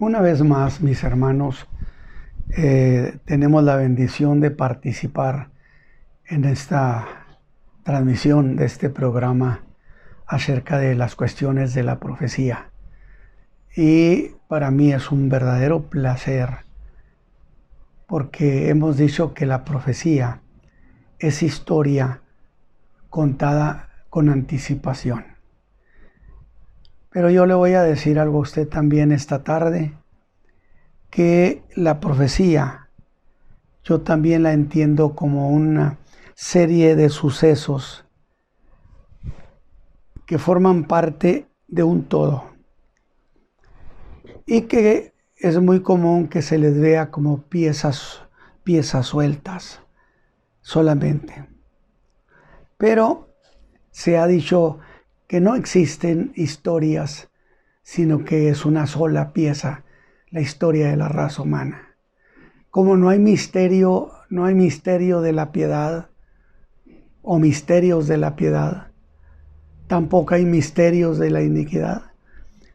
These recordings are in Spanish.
Una vez más, mis hermanos, tenemos la bendición de participar en esta transmisión de este programa acerca de las cuestiones de la profecía. Y para mí es un verdadero placer, porque hemos dicho que la profecía es historia contada con anticipación. Pero yo le voy a decir algo a usted también esta tarde, que la profecía yo también la entiendo como una serie de sucesos que forman parte de un todo y que es muy común que se les vea como piezas sueltas solamente. Pero se ha dicho que no existen historias, sino que es una sola pieza, la historia de la raza humana. Como no hay misterio de la piedad o misterios de la piedad, tampoco hay misterios de la iniquidad,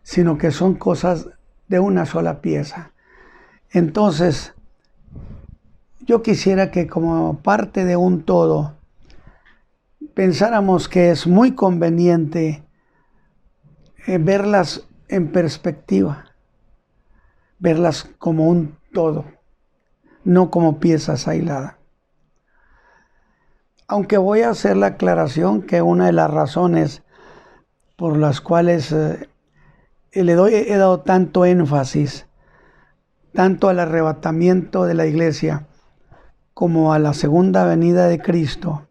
sino que son cosas de una sola pieza. Entonces, yo quisiera que como parte de un todo, pensáramos que es muy conveniente verlas en perspectiva, verlas como un todo, no como piezas aisladas. Aunque voy a hacer la aclaración que una de las razones por las cuales he dado tanto énfasis, tanto al arrebatamiento de la iglesia como a la segunda venida de Cristo,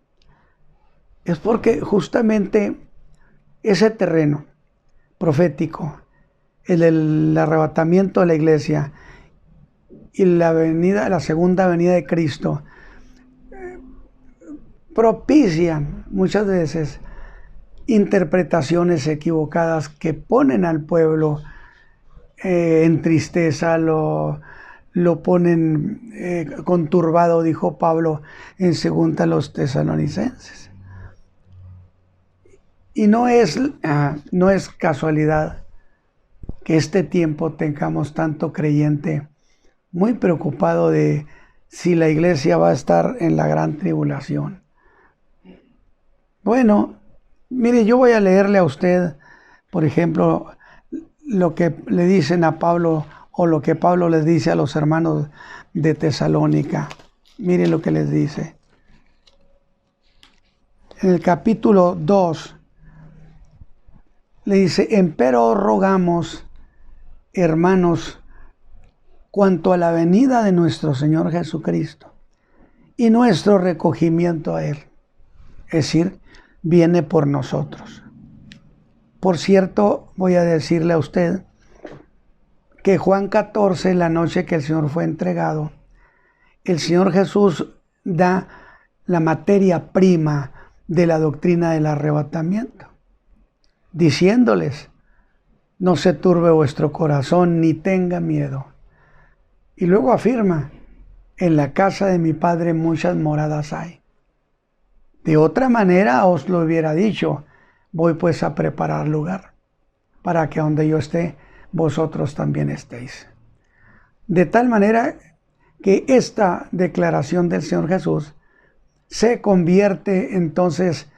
es porque justamente ese terreno profético, el arrebatamiento de la iglesia y la segunda venida de Cristo, propician muchas veces interpretaciones equivocadas que ponen al pueblo en tristeza, lo ponen conturbado, dijo Pablo en 2 a los tesalonicenses. Y no es casualidad que este tiempo tengamos tanto creyente muy preocupado de si la iglesia va a estar en la gran tribulación. Bueno, mire, yo voy a leerle a usted, por ejemplo, lo que le dicen a Pablo o lo que Pablo les dice a los hermanos de Tesalónica. Mire lo que les dice. En el capítulo 2 le dice: empero rogamos, hermanos, cuanto a la venida de nuestro Señor Jesucristo y nuestro recogimiento a Él. Es decir, viene por nosotros. Por cierto, voy a decirle a usted que Juan 14, la noche que el Señor fue entregado, el Señor Jesús da la materia prima de la doctrina del arrebatamiento, diciéndoles: no se turbe vuestro corazón ni tenga miedo. Y luego afirma: en la casa de mi Padre muchas moradas hay. De otra manera os lo hubiera dicho: voy pues a preparar lugar, para que donde yo esté, vosotros también estéis. De tal manera que esta declaración del Señor Jesús se convierte entonces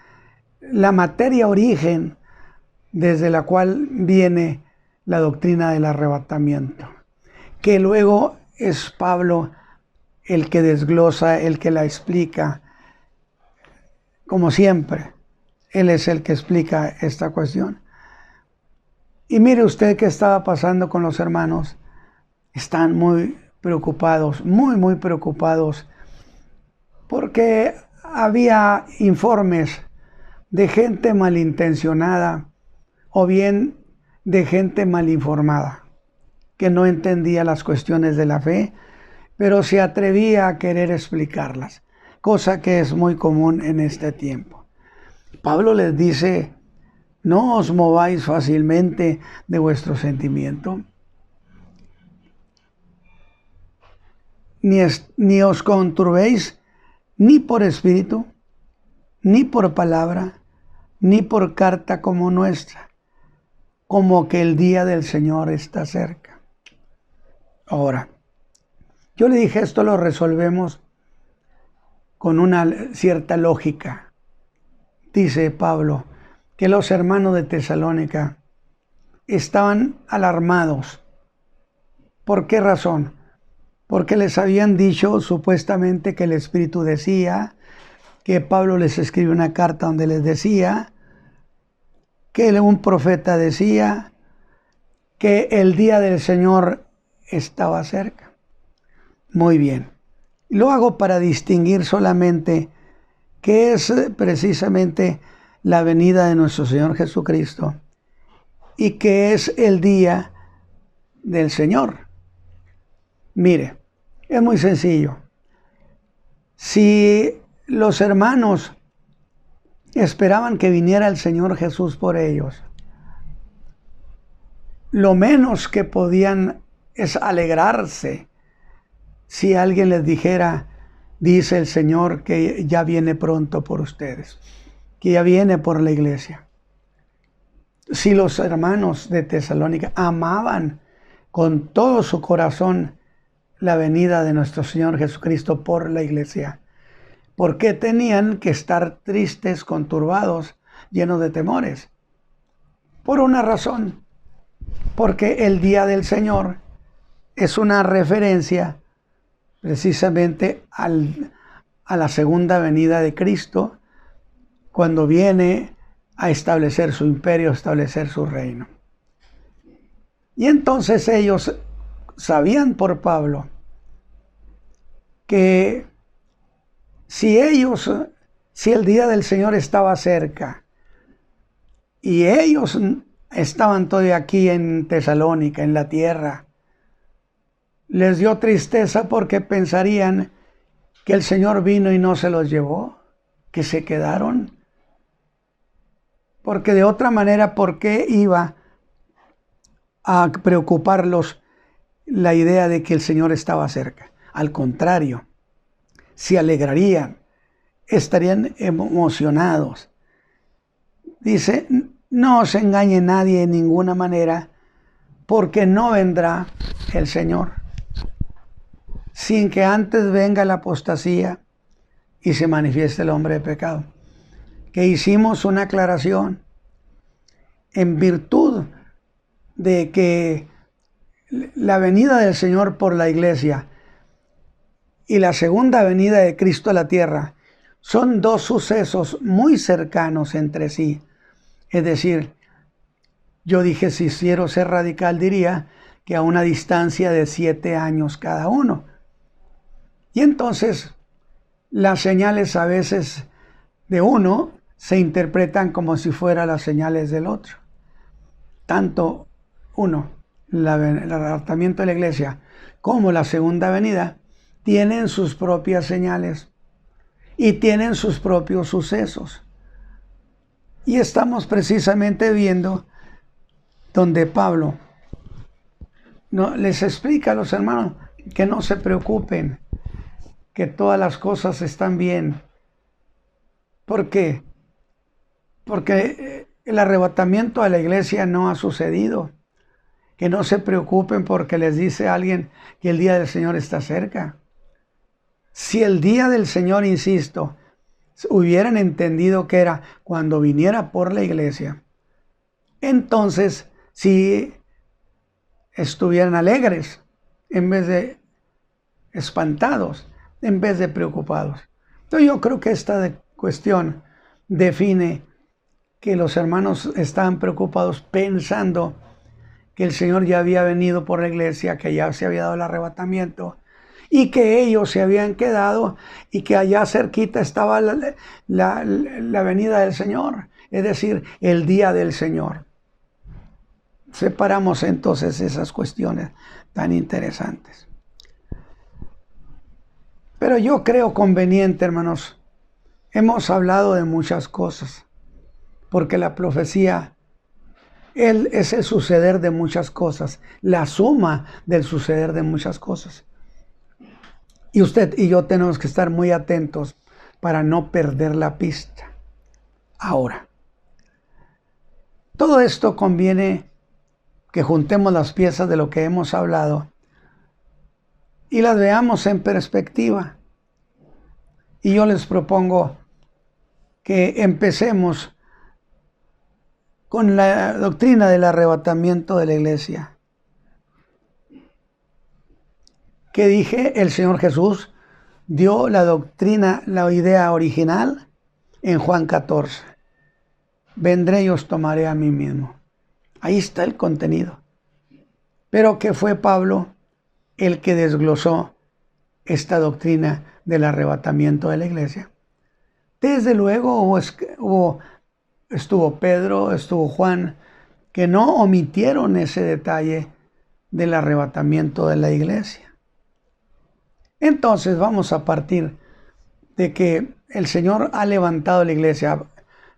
la materia origen desde la cual viene la doctrina del arrebatamiento, que luego es Pablo el que desglosa, el que la explica. Como siempre, él es el que explica esta cuestión. Y mire usted qué estaba pasando con los hermanos. Están muy preocupados, muy preocupados, porque había informes de gente malintencionada o bien de gente mal informada, que no entendía las cuestiones de la fe, pero se atrevía a querer explicarlas, cosa que es muy común en este tiempo. Pablo les dice: no os mováis fácilmente de vuestro sentimiento, ni os conturbéis ni por espíritu, ni por palabra, ni por carta como nuestra, como que el día del Señor está cerca. Ahora, yo le dije, esto lo resolvemos con una cierta lógica. Dice Pablo que los hermanos de Tesalónica estaban alarmados. ¿Por qué razón? Porque les habían dicho supuestamente que el Espíritu decía, que Pablo les escribe una carta donde les decía, que un profeta decía, que el día del Señor estaba cerca. Muy bien. Lo hago para distinguir solamente qué es precisamente la venida de nuestro Señor Jesucristo y qué es el día del Señor. Mire, es muy sencillo. Si los hermanos esperaban que viniera el Señor Jesús por ellos, lo menos que podían es alegrarse si alguien les dijera, dice el Señor que ya viene pronto por ustedes, que ya viene por la iglesia. Si los hermanos de Tesalónica amaban con todo su corazón la venida de nuestro Señor Jesucristo por la iglesia, ¿por qué tenían que estar tristes, conturbados, llenos de temores? Por una razón, porque el día del Señor es una referencia precisamente a la segunda venida de Cristo, cuando viene a establecer su imperio, a establecer su reino. Y entonces ellos sabían por Pablo que si el día del Señor estaba cerca y ellos estaban todavía aquí en Tesalónica, en la tierra, les dio tristeza porque pensarían que el Señor vino y no se los llevó, que se quedaron. Porque de otra manera, ¿por qué iba a preocuparlos la idea de que el Señor estaba cerca? Al contrario, se alegrarían, estarían emocionados. Dice, no os engañe nadie de ninguna manera, porque no vendrá el Señor sin que antes venga la apostasía y se manifieste el hombre de pecado. Que hicimos una aclaración en virtud de que la venida del Señor por la iglesia y la segunda venida de Cristo a la tierra son dos sucesos muy cercanos entre sí. Es decir, yo dije, si quiero ser radical, diría que a una distancia de 7 años cada uno. Y entonces las señales a veces de uno se interpretan como si fueran las señales del otro. Tanto el arrebatamiento de la iglesia como la segunda venida tienen sus propias señales y tienen sus propios sucesos. Y estamos precisamente viendo donde Pablo les explica a los hermanos que no se preocupen, que todas las cosas están bien. ¿Por qué? Porque el arrebatamiento a la iglesia no ha sucedido. Que no se preocupen porque les dice alguien que el día del Señor está cerca. Si el día del Señor, insisto, hubieran entendido que era cuando viniera por la iglesia, entonces sí estuvieran alegres en vez de espantados, en vez de preocupados. Entonces yo creo que esta cuestión define que los hermanos estaban preocupados pensando que el Señor ya había venido por la iglesia, que ya se había dado el arrebatamiento y que ellos se habían quedado y que allá cerquita estaba la venida del Señor, es decir, el día del Señor. Separamos entonces esas cuestiones tan interesantes. Pero yo creo conveniente, hermanos, hemos hablado de muchas cosas, porque la profecía es el suceder de muchas cosas, la suma del suceder de muchas cosas. Y usted y yo tenemos que estar muy atentos para no perder la pista. Ahora, todo esto conviene que juntemos las piezas de lo que hemos hablado y las veamos en perspectiva. Y yo les propongo que empecemos con la doctrina del arrebatamiento de la iglesia. Que dije, el Señor Jesús dio la doctrina, la idea original en Juan 14. Vendré y os tomaré a mí mismo. Ahí está el contenido. Pero que fue Pablo el que desglosó esta doctrina del arrebatamiento de la iglesia. Desde luego estuvo Pedro, estuvo Juan, que no omitieron ese detalle del arrebatamiento de la iglesia. Entonces vamos a partir de que el Señor ha levantado la iglesia,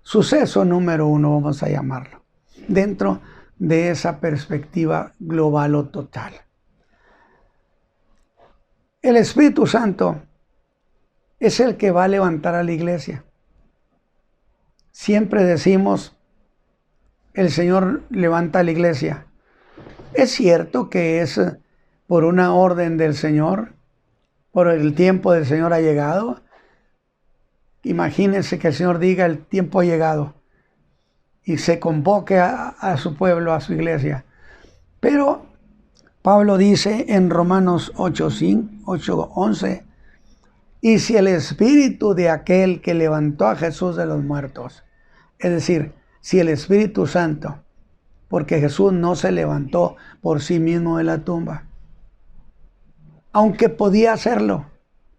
suceso número 1, vamos a llamarlo, dentro de esa perspectiva global o total. El Espíritu Santo es el que va a levantar a la iglesia. Siempre decimos, el Señor levanta a la iglesia. Es cierto que es por una orden del Señor, por el tiempo del Señor ha llegado. Imagínense que el Señor diga, el tiempo ha llegado, y se convoque a su pueblo, a su iglesia. Pero Pablo dice en Romanos 8:11, y si el Espíritu de aquel que levantó a Jesús de los muertos, es decir, si el Espíritu Santo, porque Jesús no se levantó por sí mismo de la tumba, aunque podía hacerlo,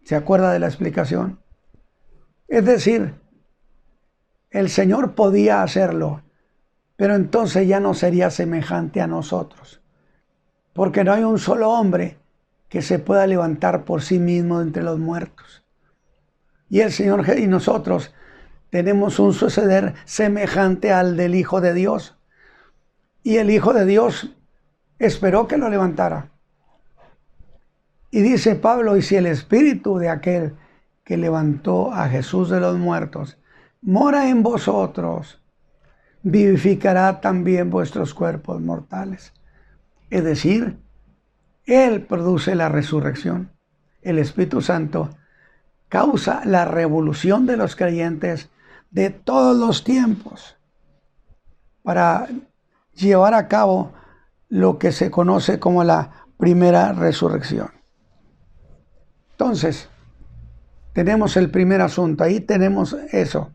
¿se acuerda de la explicación? Es decir, el Señor podía hacerlo, pero entonces ya no sería semejante a nosotros, porque no hay un solo hombre que se pueda levantar por sí mismo de entre los muertos. Y el Señor y nosotros tenemos un suceder semejante al del Hijo de Dios. Y el Hijo de Dios esperó que lo levantara. Y dice Pablo, y si el Espíritu de aquel que levantó a Jesús de los muertos mora en vosotros, vivificará también vuestros cuerpos mortales. Es decir, Él produce la resurrección. El Espíritu Santo causa la revolución de los creyentes de todos los tiempos para llevar a cabo lo que se conoce como la primera resurrección. Entonces, tenemos el primer asunto, ahí tenemos eso,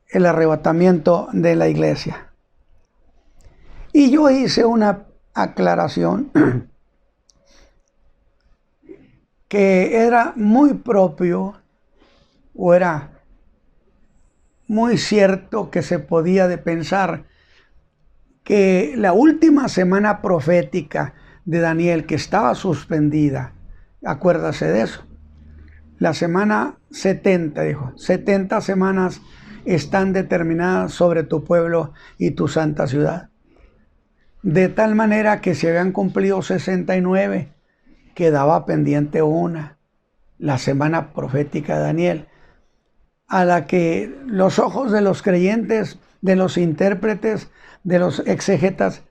el arrebatamiento de la iglesia. Y yo hice una aclaración que era muy propio, o era muy cierto que se podía de pensar que la última semana profética de Daniel, que estaba suspendida, acuérdase de eso, la semana 70, dijo, 70 semanas están determinadas sobre tu pueblo y tu santa ciudad. De tal manera que se habían cumplido 69, quedaba pendiente una, la semana profética de Daniel, a la que los ojos de los creyentes, de los intérpretes, de los exegetas,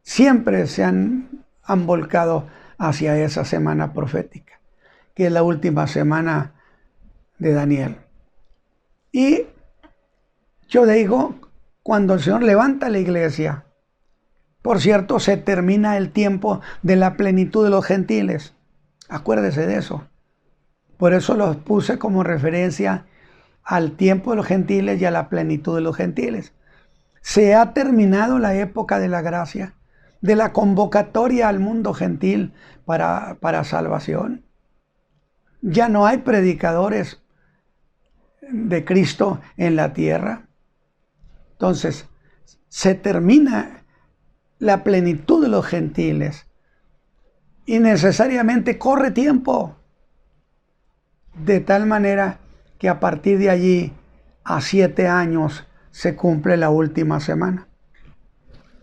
siempre se han volcado hacia esa semana profética, que es la última semana de Daniel. Y yo digo, cuando el Señor levanta la iglesia, por cierto, se termina el tiempo de la plenitud de los gentiles. Acuérdese de eso. Por eso los puse como referencia al tiempo de los gentiles y a la plenitud de los gentiles. Se ha terminado la época de la gracia, de la convocatoria al mundo gentil para salvación. Ya no hay predicadores de Cristo en la tierra. Entonces, se termina la plenitud de los gentiles y necesariamente corre tiempo, de tal manera que a partir de allí a 7 años se cumple la última semana,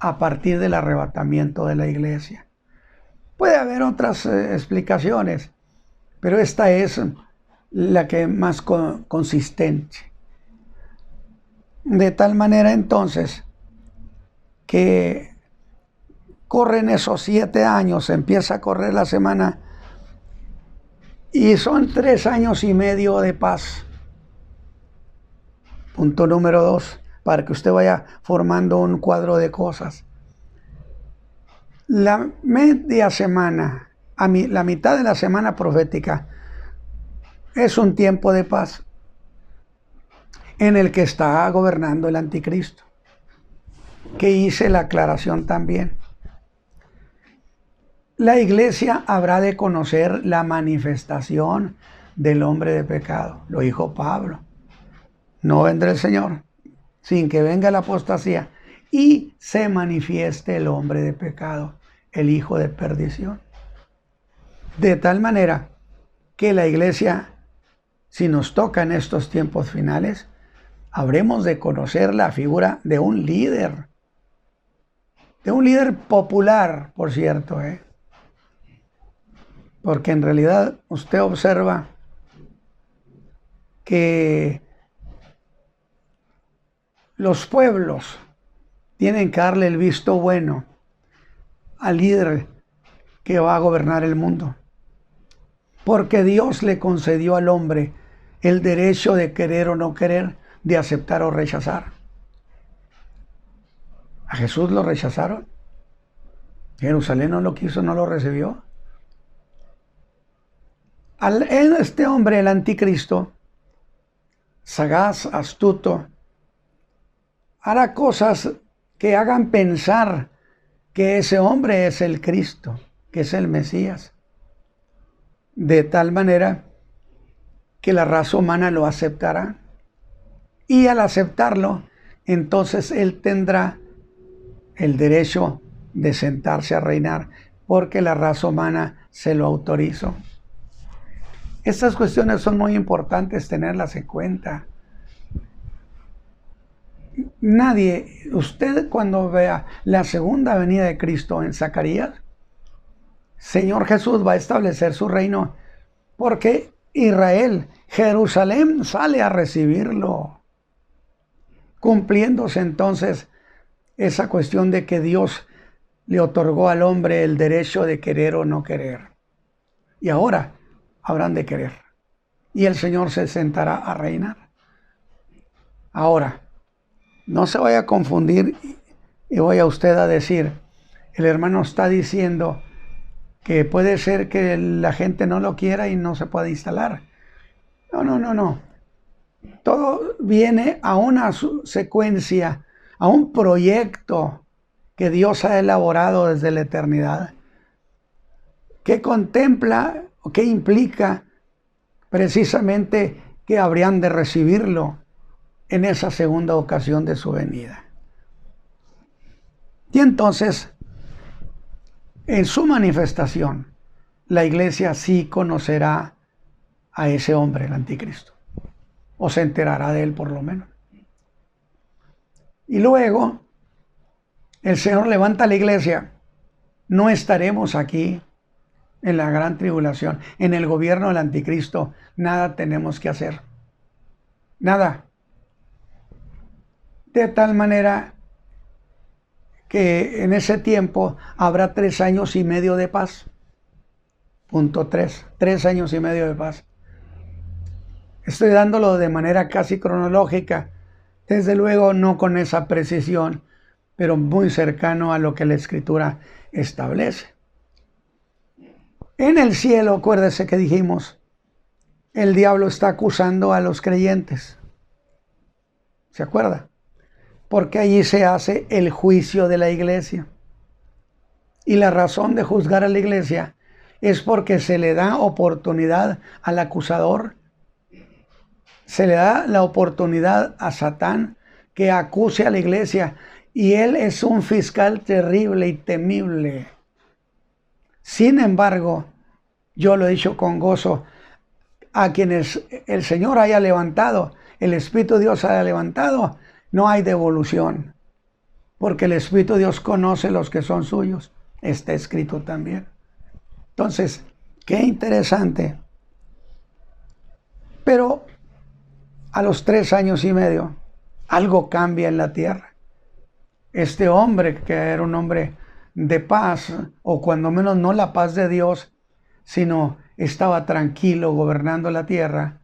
a partir del arrebatamiento de la iglesia. Puede haber otras explicaciones, pero esta es la que más consistente. De tal manera entonces que corren esos 7 años, empieza a correr la semana Y son 3 años y medio de paz. Punto número 2, para que usted vaya formando un cuadro de cosas. La media semana, la mitad de la semana profética, es un tiempo de paz en el que está gobernando el anticristo, que hice la aclaración también. La iglesia habrá de conocer la manifestación del hombre de pecado, lo dijo Pablo. No vendrá el Señor sin que venga la apostasía y se manifieste el hombre de pecado, el hijo de perdición. De tal manera que la iglesia, si nos toca en estos tiempos finales, habremos de conocer la figura de un líder popular, por cierto, porque en realidad usted observa que los pueblos tienen que darle el visto bueno al líder que va a gobernar el mundo, porque Dios le concedió al hombre el derecho de querer o no querer, de aceptar o rechazar. A Jesús lo rechazaron. Jerusalén no lo quiso, no lo recibió. Este hombre, el anticristo, sagaz, astuto, hará cosas que hagan pensar que ese hombre es el Cristo, que es el Mesías, de tal manera que la raza humana lo aceptará. Y al aceptarlo, entonces él tendrá el derecho de sentarse a reinar, porque la raza humana se lo autorizó. Estas cuestiones son muy importantes tenerlas en cuenta. Nadie, usted cuando vea la segunda venida de Cristo en Zacarías, Señor Jesús va a establecer su reino, porque Israel, Jerusalén, sale a recibirlo, cumpliéndose entonces esa cuestión de que Dios le otorgó al hombre el derecho de querer o no querer. Y ahora habrán de querer. Y el Señor se sentará a reinar. Ahora, no se vaya a confundir y vaya usted a decir, el hermano está diciendo que puede ser que la gente no lo quiera y no se pueda instalar. No. Todo viene a una secuencia, a un proyecto que Dios ha elaborado desde la eternidad, que contempla o que implica precisamente que habrían de recibirlo en esa segunda ocasión de su venida. Y entonces, en su manifestación, la iglesia sí conocerá a ese hombre, el anticristo, o se enterará de él por lo menos. Y luego, el Señor levanta la iglesia. No estaremos aquí en la gran tribulación, en el gobierno del anticristo. Nada tenemos que hacer. Nada. De tal manera que en ese tiempo habrá 3 años y medio de paz. Punto 3. 3 años y medio de paz. Estoy dándolo de manera casi cronológica. Desde luego no con esa precisión, pero muy cercano a lo que la Escritura establece. En el cielo, acuérdese que dijimos, el diablo está acusando a los creyentes. ¿Se acuerda? Porque allí se hace el juicio de la iglesia. Y la razón de juzgar a la iglesia es porque se le da oportunidad al acusador, se le da la oportunidad a Satán que acuse a la iglesia, y él es un fiscal terrible y temible. Sin embargo, yo lo he dicho con gozo, a quienes el Señor haya levantado, el Espíritu de Dios haya levantado, no hay devolución, porque el Espíritu de Dios conoce los que son suyos. Está escrito también. Entonces, qué interesante. Pero a los 3 años y medio, algo cambia en la tierra. Este hombre, que era un hombre de paz, o cuando menos no la paz de Dios, sino estaba tranquilo gobernando la tierra,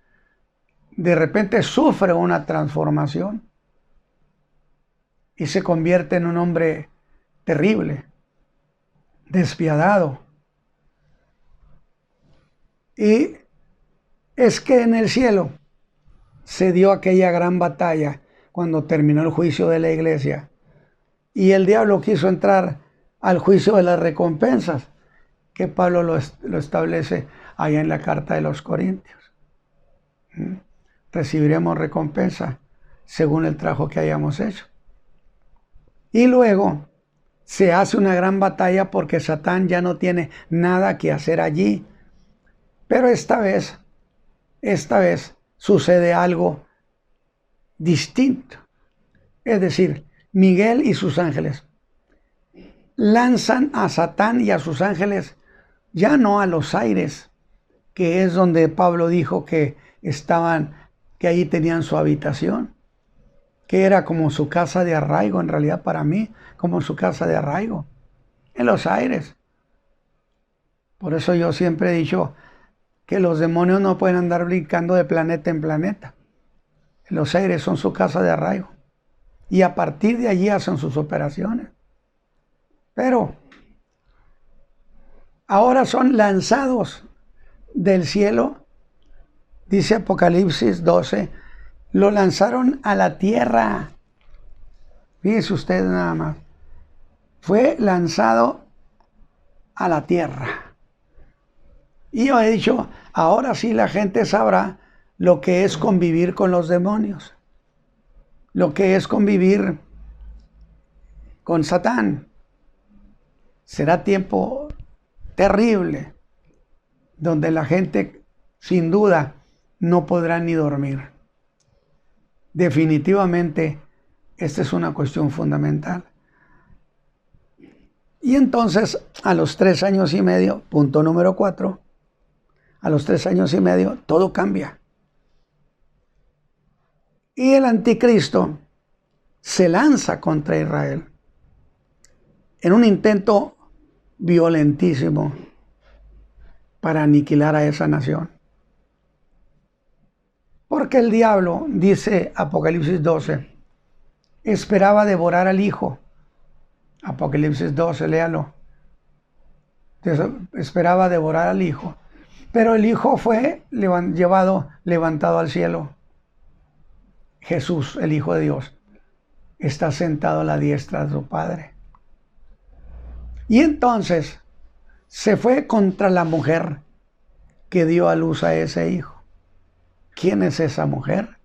de repente sufre una transformación y se convierte en un hombre terrible, despiadado. Y es que en el cielo se dio aquella gran batalla cuando terminó el juicio de la iglesia. Y el diablo quiso entrar al juicio de las recompensas, que Pablo lo establece allá en la carta de los Corintios. Recibiremos recompensa según el trabajo que hayamos hecho. Y luego se hace una gran batalla porque Satán ya no tiene nada que hacer allí. Pero esta vez sucede algo distinto. Es decir, Miguel y sus ángeles lanzan a Satán y a sus ángeles ya no a los aires, que es donde Pablo dijo que estaban, que ahí tenían su habitación, que era como su casa de arraigo, en realidad para mí, como su casa de arraigo, en los aires. Por eso yo siempre he dicho que los demonios no pueden andar brincando de planeta en planeta. Los aires son su casa de arraigo. Y a partir de allí hacen sus operaciones. Pero ahora son lanzados del cielo, dice Apocalipsis 12, lo lanzaron a la tierra. Fíjese usted nada más. Fue lanzado a la tierra. Y yo he dicho, ahora sí la gente sabrá lo que es convivir con los demonios, lo que es convivir con Satán. Será tiempo terrible, donde la gente sin duda no podrá ni dormir. Definitivamente, esta es una cuestión fundamental. Y entonces, a los 3 años y medio, punto número 4, a los 3 años y medio, todo cambia. Y el anticristo se lanza contra Israel en un intento violentísimo para aniquilar a esa nación. Porque el diablo, dice Apocalipsis 12, esperaba devorar al Hijo. Apocalipsis 12, léalo. Esperaba devorar al Hijo. Pero el Hijo fue levantado al cielo. Jesús, el Hijo de Dios, está sentado a la diestra de su Padre. Y entonces se fue contra la mujer que dio a luz a ese hijo. ¿Quién es esa mujer?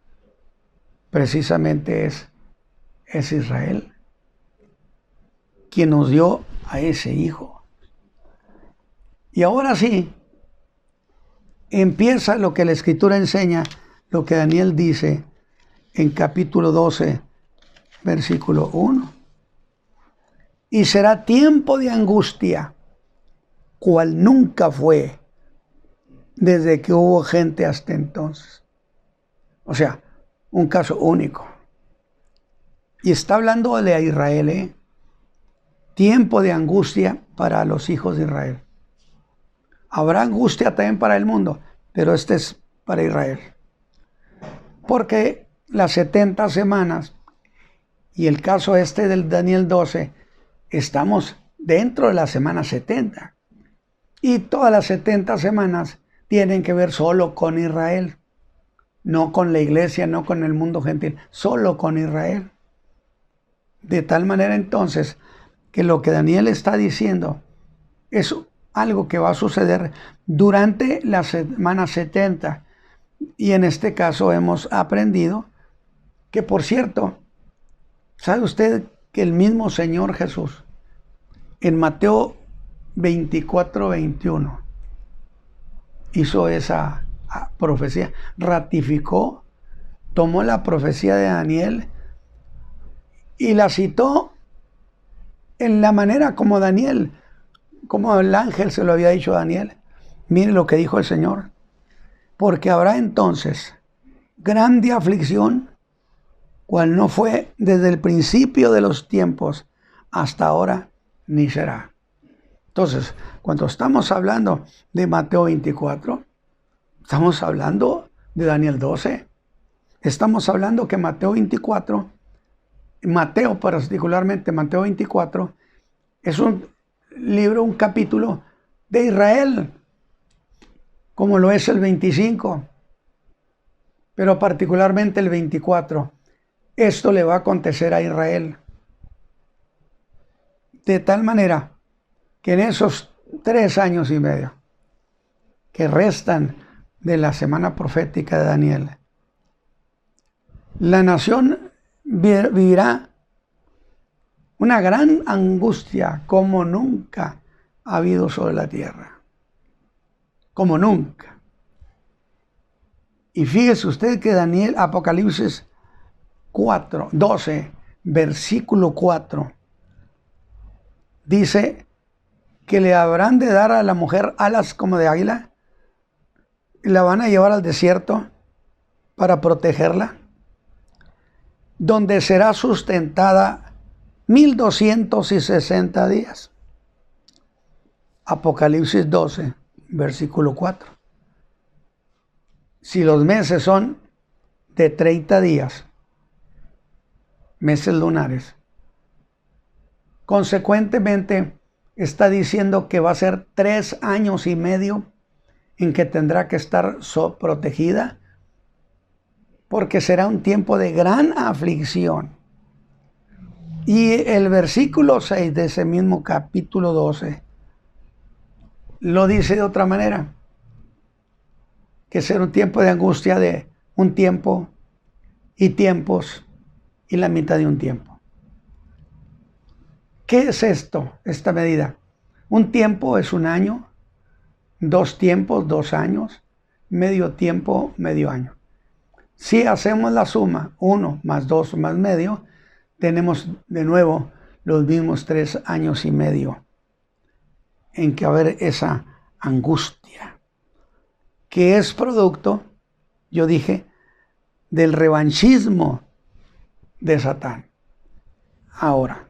Precisamente es Israel, quien nos dio a ese hijo. Y ahora sí, empieza lo que la Escritura enseña, lo que Daniel dice en capítulo 12, versículo 1. Y será tiempo de angustia, cual nunca fue desde que hubo gente hasta entonces. O sea, un caso único. Y está hablando de Israel, tiempo de angustia para los hijos de Israel. Habrá angustia también para el mundo, pero este es para Israel. Porque las 70 semanas, y el caso del Daniel 12, estamos dentro de la semana 70. Y todas las 70 semanas tienen que ver solo con Israel. No con la iglesia, no con el mundo gentil, solo con Israel. De tal manera entonces que lo que Daniel está diciendo es algo que va a suceder durante la semana 70. Y en este caso hemos aprendido que, por cierto, ¿sabe usted que el mismo Señor Jesús en Mateo 24, 21 hizo esa profecía, ratificó, tomó la profecía de Daniel y la citó en la manera como Daniel, como el ángel se lo había dicho a Daniel? Mire lo que dijo el Señor: porque habrá entonces grande aflicción, cual no fue desde el principio de los tiempos hasta ahora, ni será. Entonces, cuando estamos hablando de Mateo 24, estamos hablando de Daniel 12. Estamos hablando que Mateo 24, Mateo particularmente, Mateo 24, es un libro, un capítulo de Israel, como lo es el 25, pero particularmente el 24. Esto le va a acontecer a Israel. De tal manera que en esos 3 años y medio que restan de la semana profética de Daniel, la nación vivirá una gran angustia como nunca ha habido sobre la tierra. Como nunca. Y fíjese usted que Daniel, Apocalipsis 12, versículo 4, dice que le habrán de dar a la mujer alas como de águila y la van a llevar al desierto para protegerla, donde será sustentada 1260 días. Apocalipsis 12, versículo 4. Si los meses son de 30 días, meses lunares, consecuentemente está diciendo que va a ser 3 años y medio en que tendrá que estar protegida, porque será un tiempo de gran aflicción. Y el versículo 6 de ese mismo capítulo 12 lo dice de otra manera, que será un tiempo de angustia, de un tiempo y tiempos y la mitad de un tiempo. ¿Qué es esto, esta medida? Un tiempo es 1 año, 2 tiempos, 2 años, medio tiempo, medio año. Si hacemos la suma, 1 más 2 más medio, tenemos de nuevo los mismos 3 años y medio en que haber esa angustia, que es producto, yo dije, del revanchismo de Satán. Ahora,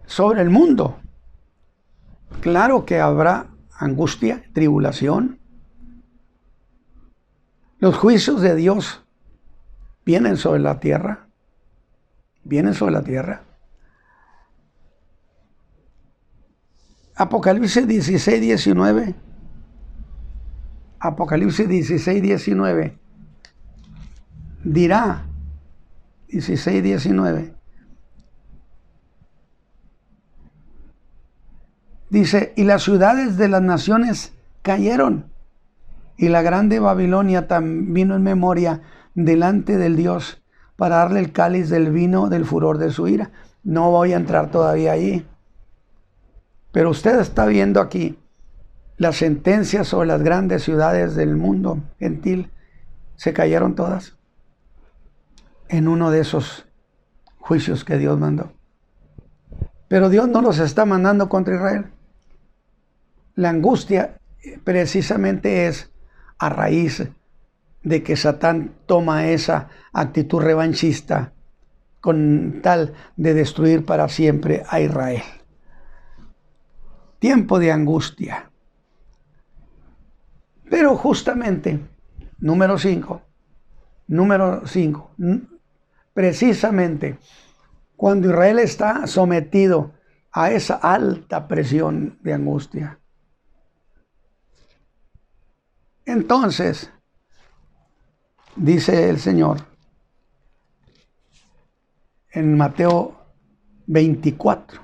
sobre el mundo, claro que habrá angustia, tribulación. Los juicios de Dios vienen sobre la tierra, vienen sobre la tierra. Apocalipsis 16, 19. Apocalipsis 16, 19. Dirá, 16, 19. Dice, y las ciudades de las naciones cayeron, y la grande Babilonia también vino en memoria delante del Dios para darle el cáliz del vino del furor de su ira. No voy a entrar todavía allí. Pero usted está viendo aquí las sentencias sobre las grandes ciudades del mundo gentil. Se cayeron todas en uno de esos juicios que Dios mandó. Pero Dios no los está mandando contra Israel. La angustia precisamente es a raíz de que Satán toma esa actitud revanchista con tal de destruir para siempre a Israel. Tiempo de angustia. Pero justamente, número 5, precisamente cuando Israel está sometido a esa alta presión de angustia, entonces, dice el Señor en Mateo 24.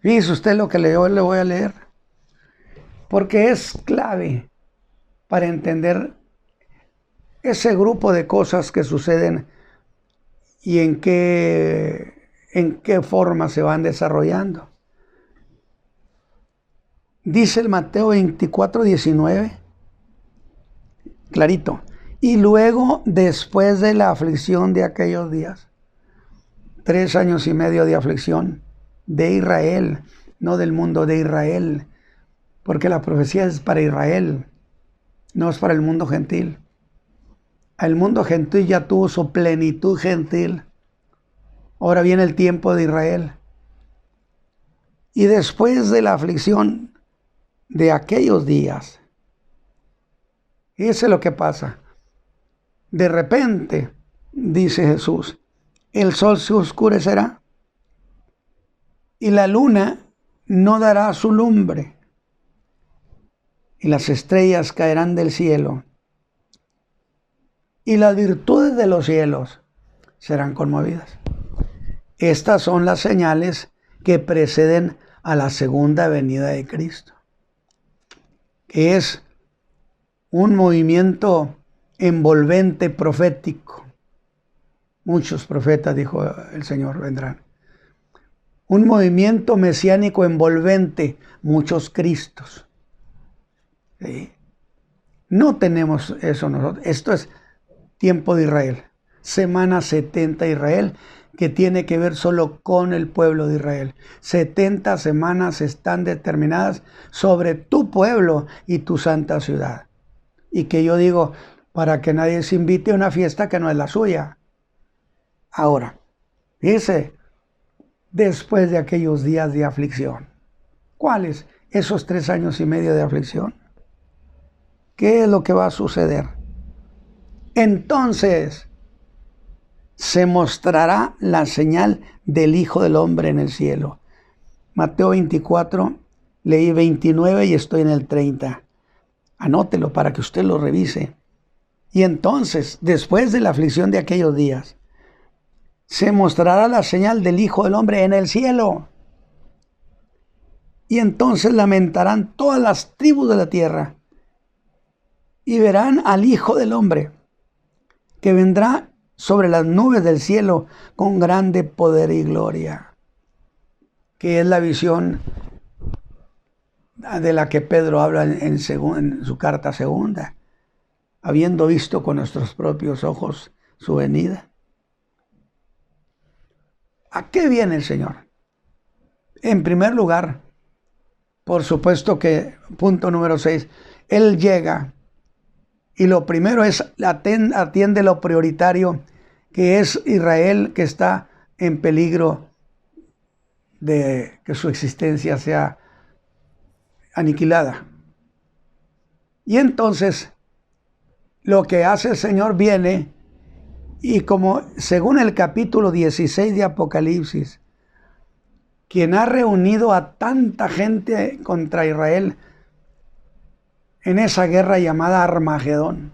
Fíjese usted lo que le voy a leer, porque es clave para entender ese grupo de cosas que suceden y en qué forma se van desarrollando. Dice el Mateo 24, 19, clarito, y luego después de la aflicción de aquellos días, 3 años y medio de aflicción de Israel, no del mundo, de Israel, porque la profecía es para Israel, no es para el mundo gentil. El mundo gentil ya tuvo su plenitud gentil Ahora viene el tiempo de Israel. Y después de la aflicción de aquellos días, eso es lo que pasa. De repente, dice Jesús, el sol se oscurecerá y la luna no dará su lumbre y las estrellas caerán del cielo y las virtudes de los cielos serán conmovidas. Estas son las señales que preceden a la segunda venida de Cristo, que es un movimiento envolvente profético. Muchos profetas, dijo el Señor, vendrán. Un movimiento mesiánico envolvente, muchos Cristos. ¿Sí? No tenemos eso nosotros. Esto es tiempo de Israel. Semana 70 de Israel, que tiene que ver solo con el pueblo de Israel. 70 semanas están determinadas sobre tu pueblo y tu santa ciudad. Y que yo digo, para que nadie se invite a una fiesta que no es la suya. Ahora, dice, después de aquellos días de aflicción. ¿Cuáles? Esos 3 años y medio de aflicción. ¿Qué es lo que va a suceder? Entonces se mostrará la señal del Hijo del Hombre en el cielo. Mateo 24, leí 29 y estoy en el 30. Anótelo para que usted lo revise. Y entonces, después de la aflicción de aquellos días, se mostrará la señal del Hijo del Hombre en el cielo. Y entonces lamentarán todas las tribus de la tierra y verán al Hijo del Hombre, que vendrá sobre las nubes del cielo con grande poder y gloria. Que es la visión de la que Pedro habla en su carta segunda, habiendo visto con nuestros propios ojos su venida. ¿A qué viene el Señor? En primer lugar, por supuesto que, punto número 6, Él llega y lo primero es atiende lo prioritario, que es Israel, que está en peligro de que su existencia sea aniquilada. Y entonces lo que hace el Señor viene y, como según el capítulo 16 de Apocalipsis, quien ha reunido a tanta gente contra Israel en esa guerra llamada Armagedón,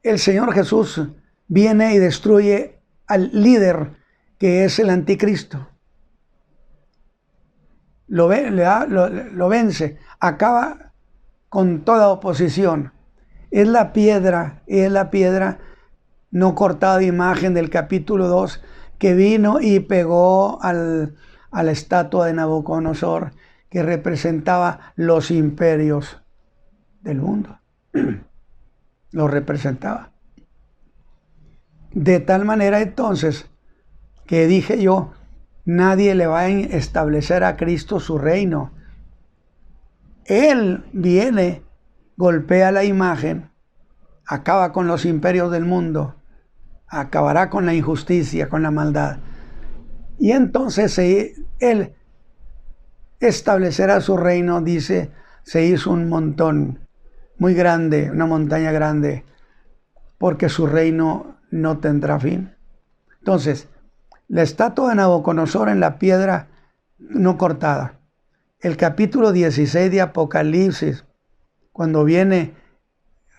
el Señor Jesús viene y destruye al líder, que es el anticristo. Lo vence, acaba con toda oposición. Es la piedra no cortada de imagen del capítulo 2, que vino y pegó a la estatua de Nabucodonosor, que representaba los imperios del mundo. Lo representaba. De tal manera entonces que dije yo, nadie le va a establecer a Cristo su reino. Él viene, golpea la imagen, acaba con los imperios del mundo, acabará con la injusticia, con la maldad. Y entonces Él establecerá su reino, dice, se hizo un montón muy grande, una montaña grande, porque su reino no tendrá fin. Entonces, la estatua de Nabucodonosor en la piedra no cortada. El capítulo 16 de Apocalipsis, cuando viene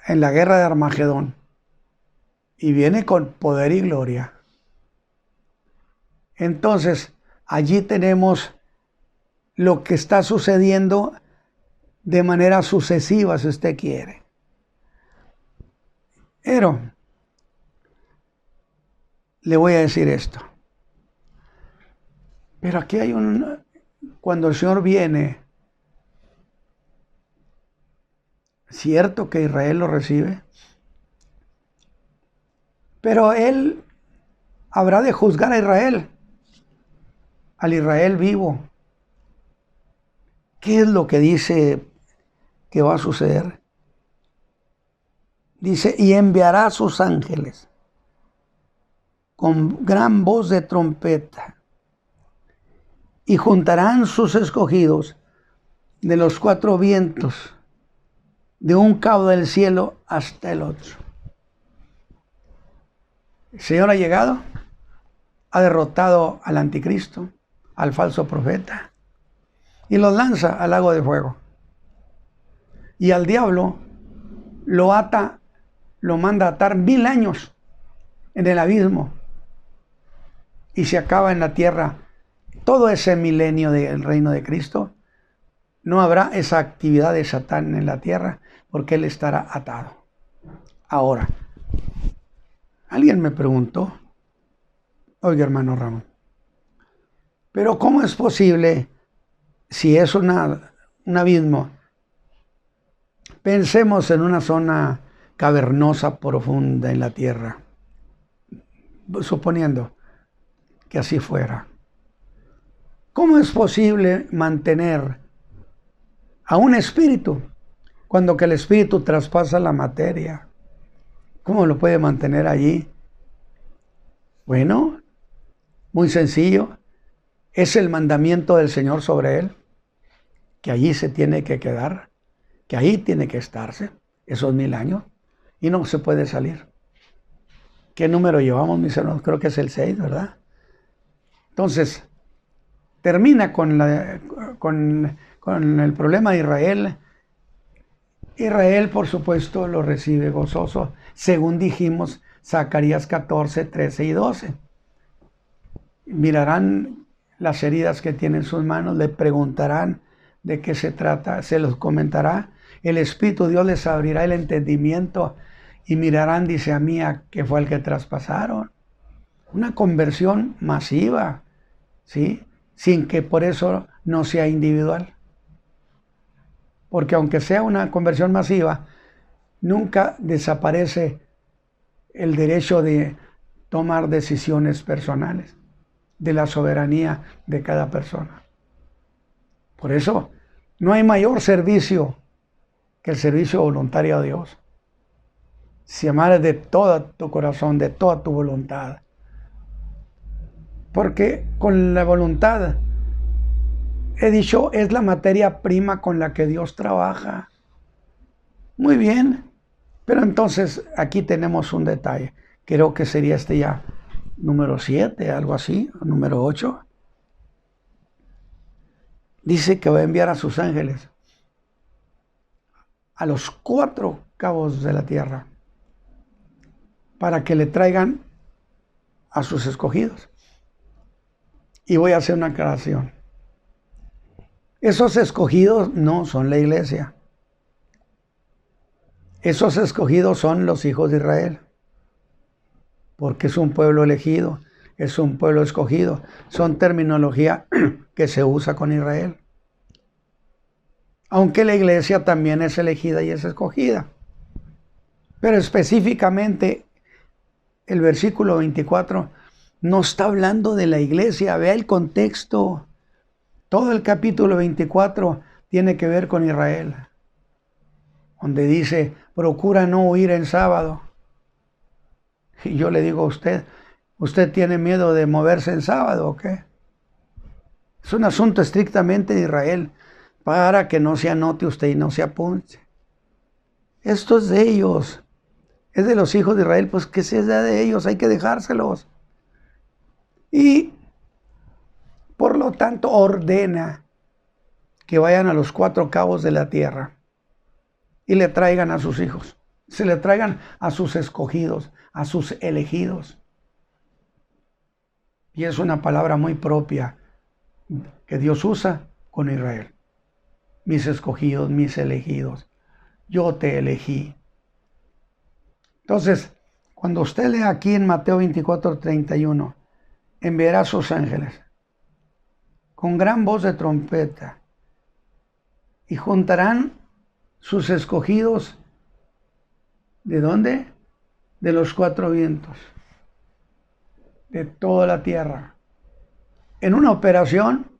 en la guerra de Armagedón, y viene con poder y gloria. Entonces, allí tenemos lo que está sucediendo de manera sucesiva, si usted quiere. Pero le voy a decir esto. Pero aquí hay cuando el Señor viene, cierto que Israel lo recibe, pero Él habrá de juzgar a Israel, al Israel vivo. ¿Qué es lo que dice que va a suceder? Dice, y enviará a sus ángeles con gran voz de trompeta, y juntarán sus escogidos de los cuatro vientos, de un cabo del cielo hasta el otro. El Señor ha llegado, ha derrotado al anticristo, al falso profeta, y los lanza al lago de fuego. Y al diablo lo ata, lo manda a atar 1000 años en el abismo, y se acaba en la tierra todo ese milenio del reino de Cristo. No habrá esa actividad de Satán en la tierra, porque él estará atado. Ahora, alguien me preguntó, oiga, hermano Ramón, pero ¿cómo es posible si es un abismo? Pensemos en una zona cavernosa profunda en la tierra, suponiendo que así fuera. ¿Cómo es posible mantener a un espíritu cuando que el espíritu traspasa la materia? ¿Cómo lo puede mantener allí? Bueno, muy sencillo. Es el mandamiento del Señor sobre él, que allí se tiene que quedar, que ahí tiene que estarse esos 1000 años y no se puede salir. ¿Qué número llevamos, mis hermanos? Creo que es el 6, ¿verdad? Entonces, termina con el problema de Israel. Israel, por supuesto, lo recibe gozoso, según dijimos, Zacarías 14, 13 y 12. Mirarán las heridas que tiene en sus manos, le preguntarán de qué se trata, se los comentará. El Espíritu de Dios les abrirá el entendimiento y mirarán, dice, a mí, a que fue el que traspasaron. Una conversión masiva, ¿sí? Sin que por eso no sea individual. Porque aunque sea una conversión masiva, nunca desaparece el derecho de tomar decisiones personales, de la soberanía de cada persona. Por eso, no hay mayor servicio que el servicio voluntario a Dios. Si amares de todo tu corazón, de toda tu voluntad. Porque con la voluntad, he dicho, es la materia prima con la que Dios trabaja. Muy bien, pero entonces aquí tenemos un detalle. Creo que sería este ya número 7, algo así, número 8. Dice que va a enviar a sus ángeles a los 4 cabos de la tierra para que le traigan a sus escogidos. Y voy a hacer una aclaración. Esos escogidos no son la iglesia. Esos escogidos son los hijos de Israel. Porque es un pueblo elegido, es un pueblo escogido. Son terminología que se usa con Israel. Aunque la iglesia también es elegida y es escogida. Pero específicamente el versículo 24 no está hablando de la iglesia. Vea el contexto. Todo el capítulo 24 tiene que ver con Israel. Donde dice, procura no huir en sábado. Y yo le digo a usted, ¿usted tiene miedo de moverse en sábado o qué? Es un asunto estrictamente de Israel, para que no se anote usted y no se apunte. Esto es de ellos, es de los hijos de Israel, pues que sea de ellos, hay que dejárselos. Y por lo tanto ordena que vayan a los 4 cabos de la tierra y le traigan a sus hijos, se le traigan a sus escogidos, a sus elegidos. Y es una palabra muy propia que Dios usa con Israel. Mis escogidos, mis elegidos. Yo te elegí. Entonces, cuando usted lee aquí en Mateo 24, 31, enviará a sus ángeles con gran voz de trompeta y juntarán sus escogidos. ¿De dónde? De los 4 vientos, de toda la tierra, en una operación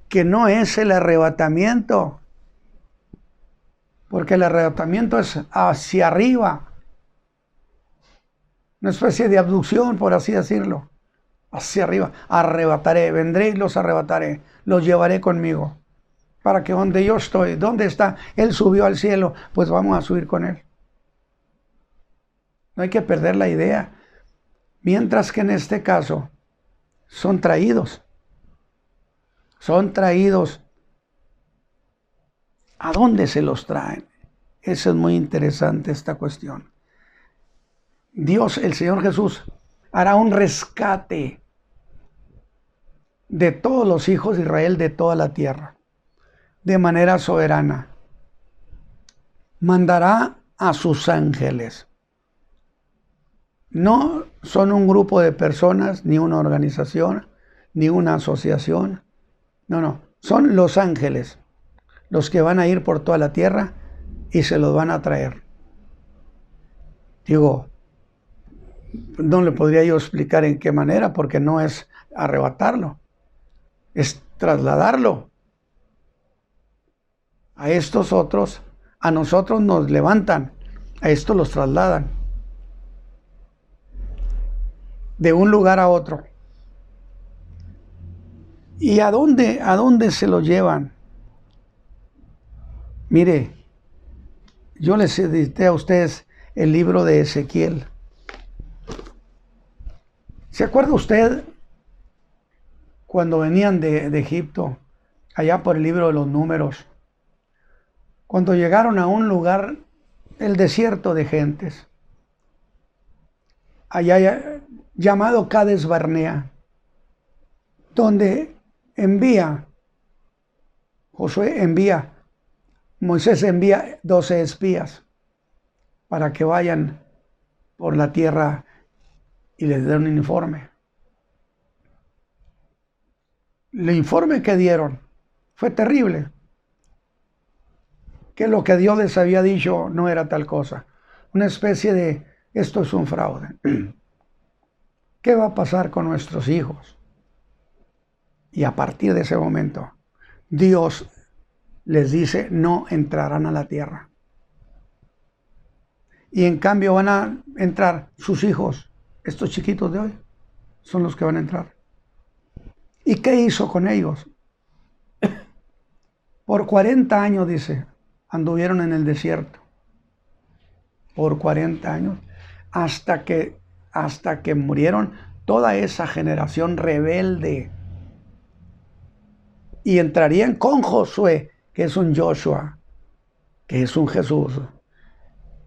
que no es el arrebatamiento, porque el arrebatamiento es hacia arriba, una especie de abducción, por así decirlo, hacia arriba. Arrebataré, vendré y los arrebataré, los llevaré conmigo, para que donde yo estoy, ¿dónde está? Él subió al cielo, pues vamos a subir con Él. No hay que perder la idea. Mientras que en este caso son traídos. Son traídos. ¿A dónde se los traen? Eso es muy interesante, esta cuestión. Dios, el Señor Jesús, hará un rescate de todos los hijos de Israel de toda la tierra, de manera soberana. Mandará a sus ángeles. No son un grupo de personas, ni una organización, ni una asociación. No, son los ángeles los que van a ir por toda la tierra y se los van a traer. Digo, no le podría yo explicar en qué manera, porque no es arrebatarlo, es trasladarlo. A estos otros, a nosotros nos levantan, a estos los trasladan de un lugar a otro. ¿Y a dónde se lo llevan? Mire, yo les edité a ustedes el libro de Ezequiel. ¿Se acuerda usted cuando venían de Egipto, allá por el libro de los Números? Cuando llegaron a un lugar, el desierto de gentes, allá llamado Cades Barnea, donde Moisés envía 12 espías para que vayan por la tierra y les den un informe. El informe que dieron fue terrible, que lo que Dios les había dicho no era tal cosa, una especie de, esto es un fraude. ¿Qué va a pasar con nuestros hijos? Y a partir de ese momento, Dios les dice, no entrarán a la tierra. Y en cambio van a entrar sus hijos, estos chiquitos de hoy, son los que van a entrar. ¿Y qué hizo con ellos? Por 40 años, dice, anduvieron en el desierto. Por 40 años, hasta que murieron toda esa generación rebelde. Y entrarían con Josué, que es un Joshua, que es un Jesús.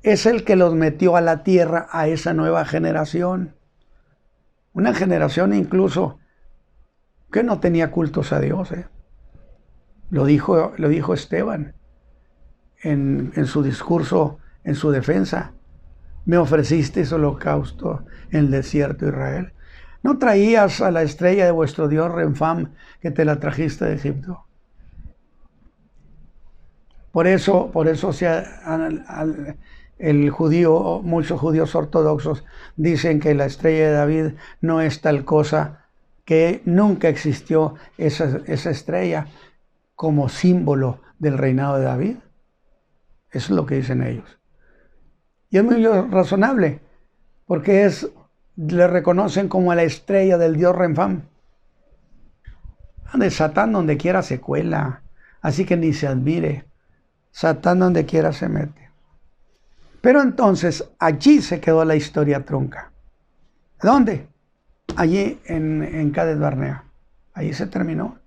Es el que los metió a la tierra, a esa nueva generación. Una generación incluso que no tenía cultos a Dios. Lo dijo Esteban en su discurso, en su defensa. Me ofrecisteis holocausto en el desierto de Israel. ¿No traías a la estrella de vuestro Dios Renfam, que te la trajiste de Egipto? Por eso muchos judíos ortodoxos dicen que la estrella de David no es tal cosa, que nunca existió esa estrella como símbolo del reinado de David. Eso es lo que dicen ellos. Y es muy razonable, porque le reconocen como a la estrella del dios Renfam. De Satán donde quiera se cuela, así que ni se admire. Satán donde quiera se mete. Pero entonces allí se quedó la historia trunca. ¿Dónde? Allí en Cades Barnea. Allí se terminó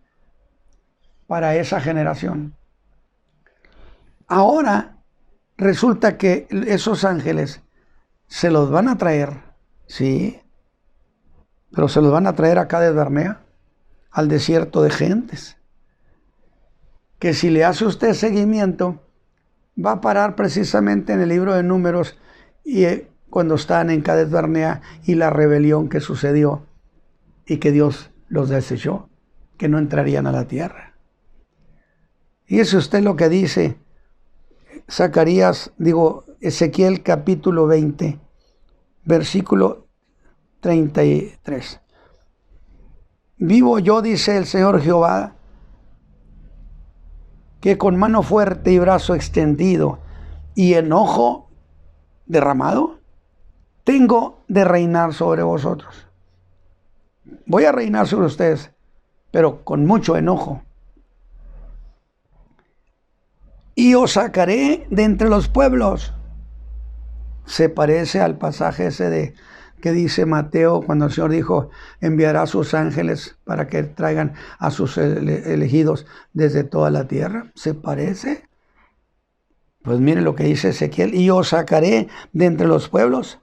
para esa generación. Ahora resulta que esos ángeles se los van a traer, sí, pero se los van a traer a Cades Barnea, al desierto de gentes, que si le hace usted seguimiento, va a parar precisamente en el libro de Números, y cuando están en Cades Barnea y la rebelión que sucedió y que Dios los desechó, que no entrarían a la tierra. Y es usted lo que dice Ezequiel capítulo 20, versículo 33. Vivo yo, dice el Señor Jehová, que con mano fuerte y brazo extendido y enojo derramado, tengo de reinar sobre vosotros. Voy a reinar sobre ustedes, pero con mucho enojo. Y os sacaré de entre los pueblos. Se parece al pasaje ese que dice Mateo cuando el Señor dijo, enviará a sus ángeles para que traigan a sus elegidos desde toda la tierra. ¿Se parece? Pues miren lo que dice Ezequiel, y os sacaré de entre los pueblos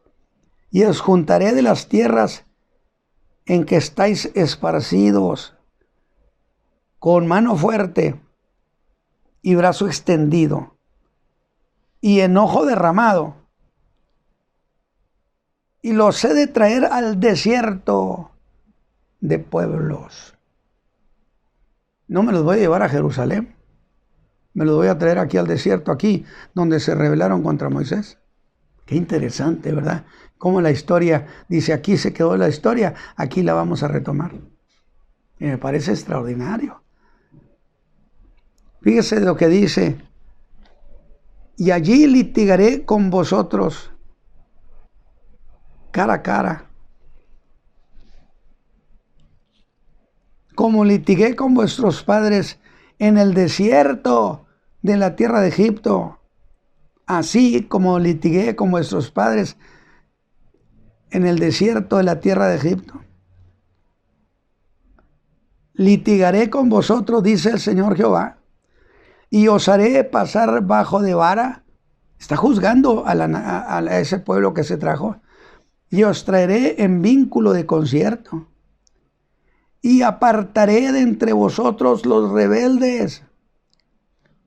y os juntaré de las tierras en que estáis esparcidos, con mano fuerte y brazo extendido y enojo derramado, y los he de traer al desierto de pueblos. No me los voy a llevar a Jerusalén, me los voy a traer aquí al desierto, aquí donde se rebelaron contra Moisés. Qué interesante, ¿verdad? Cómo la historia dice, aquí se quedó la historia, aquí la vamos a retomar. Y me parece extraordinario. Fíjese lo que dice, y allí litigaré con vosotros cara a cara, como litigué con vuestros padres en el desierto de la tierra de Egipto, así como litigué con vuestros padres en el desierto de la tierra de Egipto. Litigaré con vosotros, dice el Señor Jehová, y os haré pasar bajo de vara. Está juzgando a ese pueblo que se trajo. Y os traeré en vínculo de concierto. Y apartaré de entre vosotros los rebeldes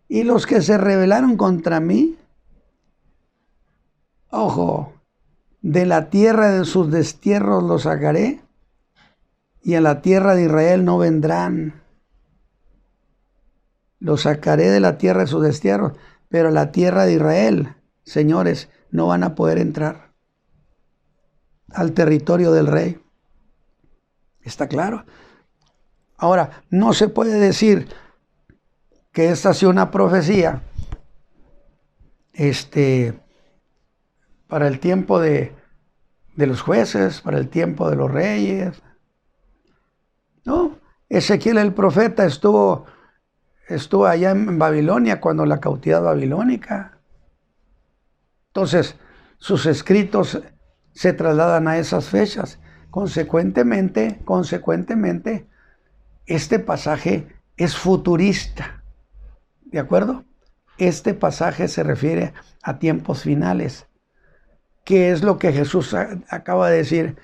y los que se rebelaron contra mí. Ojo, de la tierra de sus destierros los sacaré, y a la tierra de Israel no vendrán. Los sacaré de la tierra de sus destierros, pero a la tierra de Israel, señores, no van a poder entrar al territorio del rey. ¿Está claro? Ahora, no se puede decir que esta ha sido una profecía para el tiempo de los jueces, para el tiempo de los reyes. No, Ezequiel el profeta estuvo allá en Babilonia cuando la cautividad babilónica. Entonces, sus escritos se trasladan a esas fechas. Consecuentemente, este pasaje es futurista. ¿De acuerdo? Este pasaje se refiere a tiempos finales, que es lo que Jesús acaba de decir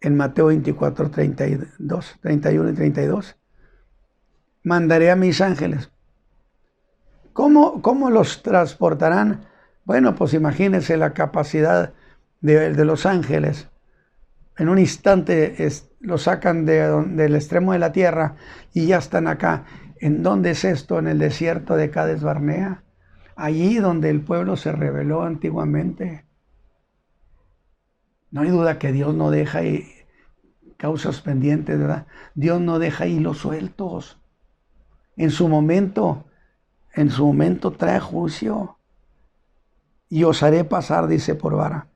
en Mateo 24, 31 y 32. Mandaré a mis ángeles. ¿Cómo los transportarán? Bueno, pues imagínense la capacidad de los ángeles. En un instante los sacan del extremo de la tierra y ya están acá. ¿En dónde es esto? En el desierto de Cades Barnea. Allí donde el pueblo se rebeló antiguamente. No hay duda que Dios no deja causas pendientes, ¿verdad? Dios no deja hilos sueltos. En su momento trae juicio. Y os haré pasar, dice, por vara.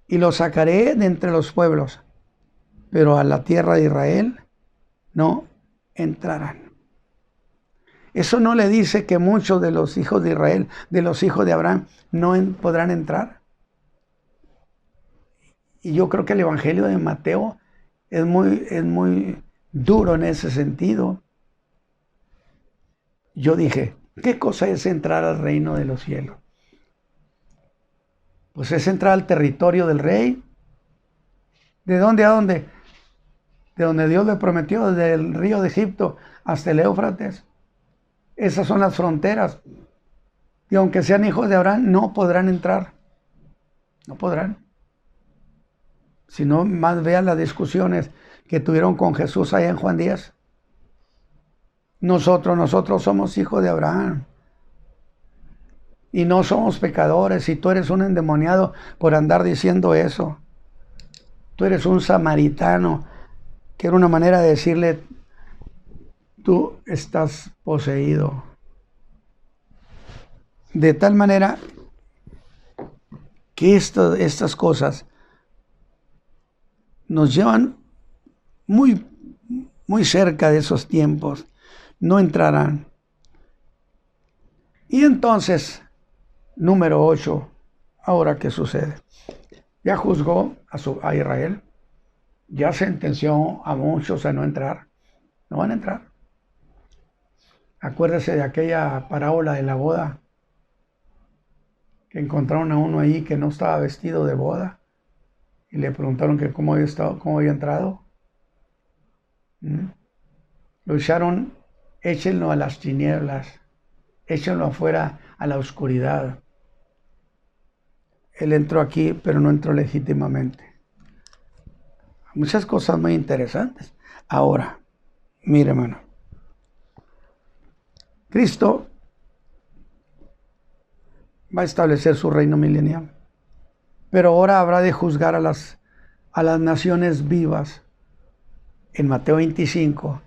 Y los sacaré de entre los pueblos, pero a la tierra de Israel no entrarán. Eso no le dice que muchos de los hijos de Israel, de los hijos de Abraham, no podrán entrar. Y yo creo que el Evangelio de Mateo es muy duro en ese sentido. Yo dije, ¿qué cosa es entrar al reino de los cielos? Pues es entrar al territorio del rey. ¿De dónde a dónde? De donde Dios le prometió, desde el río de Egipto hasta el Éufrates. Esas son las fronteras. Y aunque sean hijos de Abraham, no podrán entrar. No podrán. Si no, más vean las discusiones que tuvieron con Jesús allá en Juan 10. Nosotros somos hijos de Abraham. Y no somos pecadores. Si tú eres un endemoniado por andar diciendo eso. Tú eres un samaritano. Que era una manera de decirle, tú estás poseído. De tal manera que estas cosas nos llevan muy, muy cerca de esos tiempos. No entrarán. Y entonces, número 8, ahora ¿qué sucede? Ya juzgó a Israel, ya sentenció a muchos a no entrar. No van a entrar. Acuérdese de aquella parábola de la boda, que encontraron a uno ahí que no estaba vestido de boda y le preguntaron que cómo había estado, cómo había entrado. Lo echaron, échenlo a las tinieblas, échenlo afuera a la oscuridad. Él entró aquí, pero no entró legítimamente. Muchas cosas muy interesantes. Ahora, mire, hermano, Cristo va a establecer su reino milenial, pero ahora habrá de juzgar a las naciones vivas en Mateo 25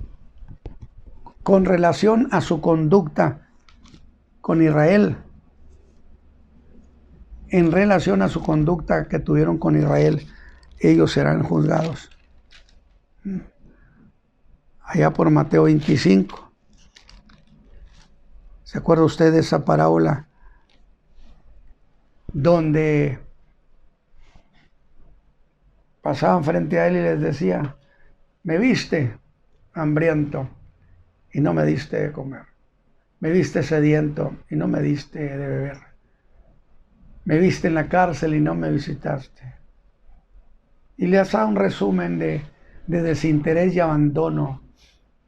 con relación a su conducta con Israel. En relación a su conducta que tuvieron con Israel, ellos serán juzgados. Allá por Mateo 25. ¿Se acuerda usted de esa parábola donde pasaban frente a él y les decía: me viste hambriento y no me diste de comer, me viste sediento y no me diste de beber, me viste en la cárcel y no me visitaste? Y le hace un resumen de desinterés y abandono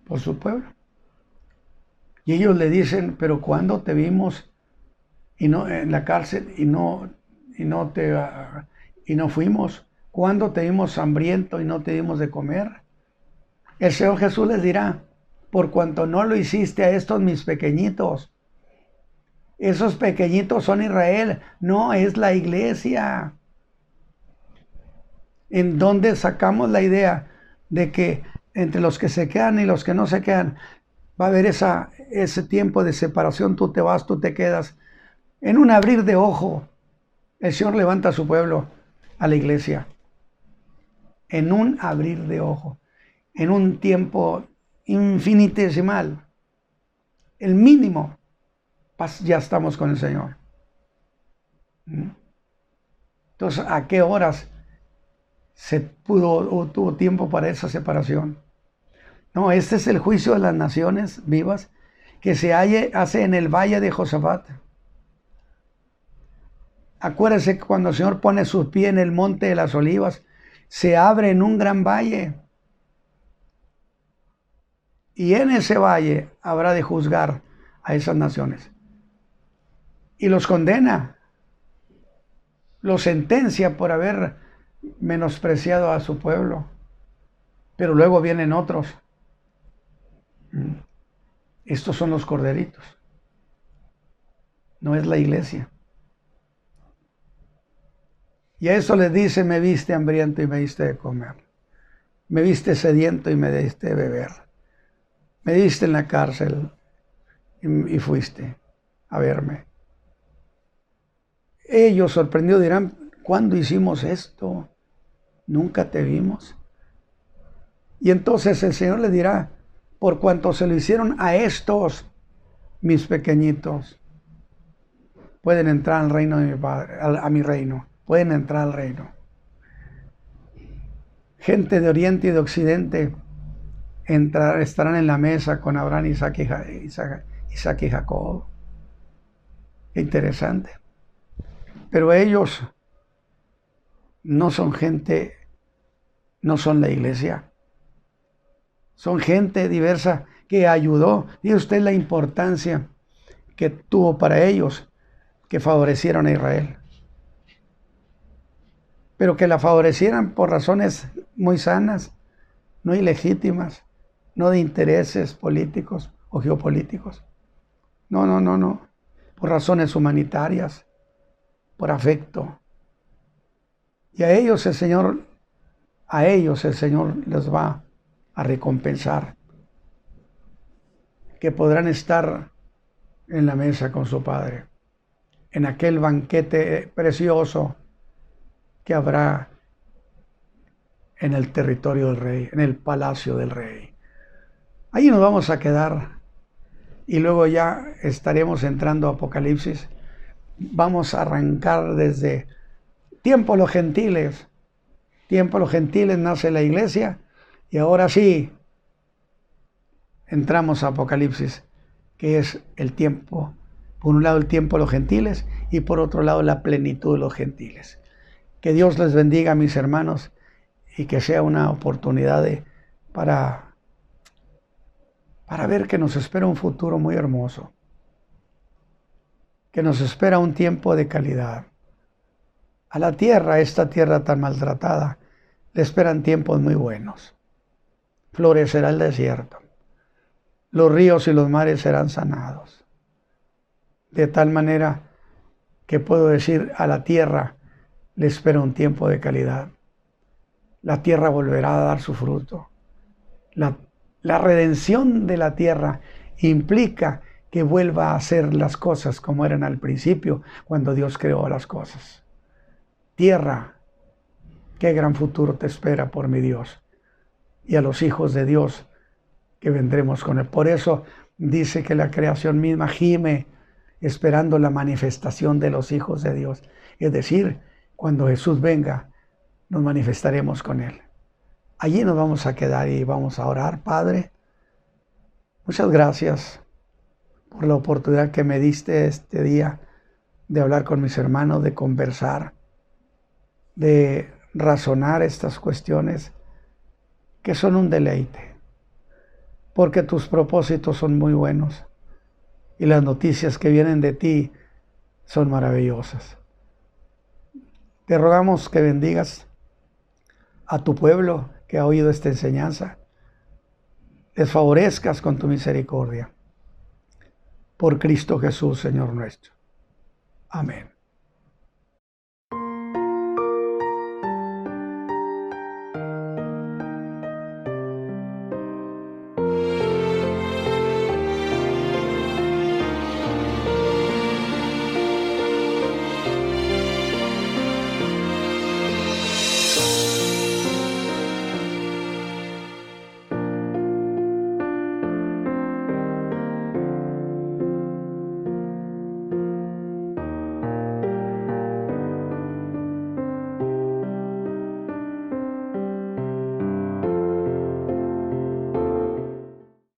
por su pueblo. Y ellos le dicen: pero ¿cuándo te vimos y no en la cárcel y no fuimos? ¿Cuándo te vimos hambriento y no te dimos de comer? El Señor Jesús les dirá: por cuanto no lo hiciste a estos mis pequeñitos. Esos pequeñitos son Israel, no es la iglesia. En donde sacamos la idea de que entre los que se quedan y los que no se quedan va a haber ese tiempo de separación. Tú te vas, tú te quedas. En un abrir de ojo, el Señor levanta a su pueblo, a la iglesia. En un abrir de ojo, en un tiempo infinitesimal, el mínimo, ya estamos con el Señor. Entonces, ¿a qué horas se pudo o tuvo tiempo para esa separación? No, este es el juicio de las naciones vivas que se hace en el valle de Josafat. Acuérdense que cuando el Señor pone su pie en el monte de las olivas, se abre en un gran valle. Y en ese valle habrá de juzgar a esas naciones. Y los condena. Los sentencia por haber menospreciado a su pueblo. Pero luego vienen otros. Estos son los corderitos. No es la iglesia. Y a eso les dice: me viste hambriento y me diste de comer. Me viste sediento y me diste de beber. Me diste en la cárcel y fuiste a verme. Ellos sorprendidos dirán: ¿cuándo hicimos esto? Nunca te vimos. Y entonces el Señor les dirá: por cuanto se lo hicieron a estos mis pequeñitos, pueden entrar al reino de mi Padre, a mi reino. Pueden entrar al reino. Gente de oriente y de occidente estarán en la mesa con Abraham, Isaac y Jacob. Qué interesante. Pero ellos no son gente, no son la iglesia. Son gente diversa que ayudó. Y usted la importancia que tuvo para ellos que favorecieron a Israel. Pero que la favorecieran por razones muy sanas, no ilegítimas, no de intereses políticos o geopolíticos. No. Por razones humanitarias, por afecto. Y a ellos el Señor les va a recompensar. Que podrán estar en la mesa con su Padre, en aquel banquete precioso que habrá en el territorio del rey, en el palacio del rey. Ahí nos vamos a quedar y luego ya estaremos entrando a Apocalipsis. Vamos a arrancar desde tiempo de los gentiles. Tiempo de los gentiles nace la iglesia y ahora sí entramos a Apocalipsis, que es el tiempo, por un lado el tiempo de los gentiles y por otro lado la plenitud de los gentiles. Que Dios les bendiga, mis hermanos, y que sea una oportunidad para ver que nos espera un futuro muy hermoso, que nos espera un tiempo de calidad. A la tierra, esta tierra tan maltratada, le esperan tiempos muy buenos. Florecerá el desierto. Los ríos y los mares serán sanados. De tal manera que puedo decir, a la tierra le espera un tiempo de calidad. La tierra volverá a dar su fruto. La redención de la tierra implica que vuelva a hacer las cosas como eran al principio, cuando Dios creó las cosas. Tierra, qué gran futuro te espera por mi Dios. Y a los hijos de Dios que vendremos con él. Por eso dice que la creación misma gime esperando la manifestación de los hijos de Dios. Es decir, cuando Jesús venga, nos manifestaremos con él. Allí nos vamos a quedar y vamos a orar. Padre, muchas gracias por la oportunidad que me diste este día de hablar con mis hermanos, de conversar, de razonar estas cuestiones que son un deleite, porque tus propósitos son muy buenos y las noticias que vienen de ti son maravillosas. Te rogamos que bendigas a tu pueblo que ha oído esta enseñanza, les favorezcas con tu misericordia. Por Cristo Jesús, Señor nuestro. Amén.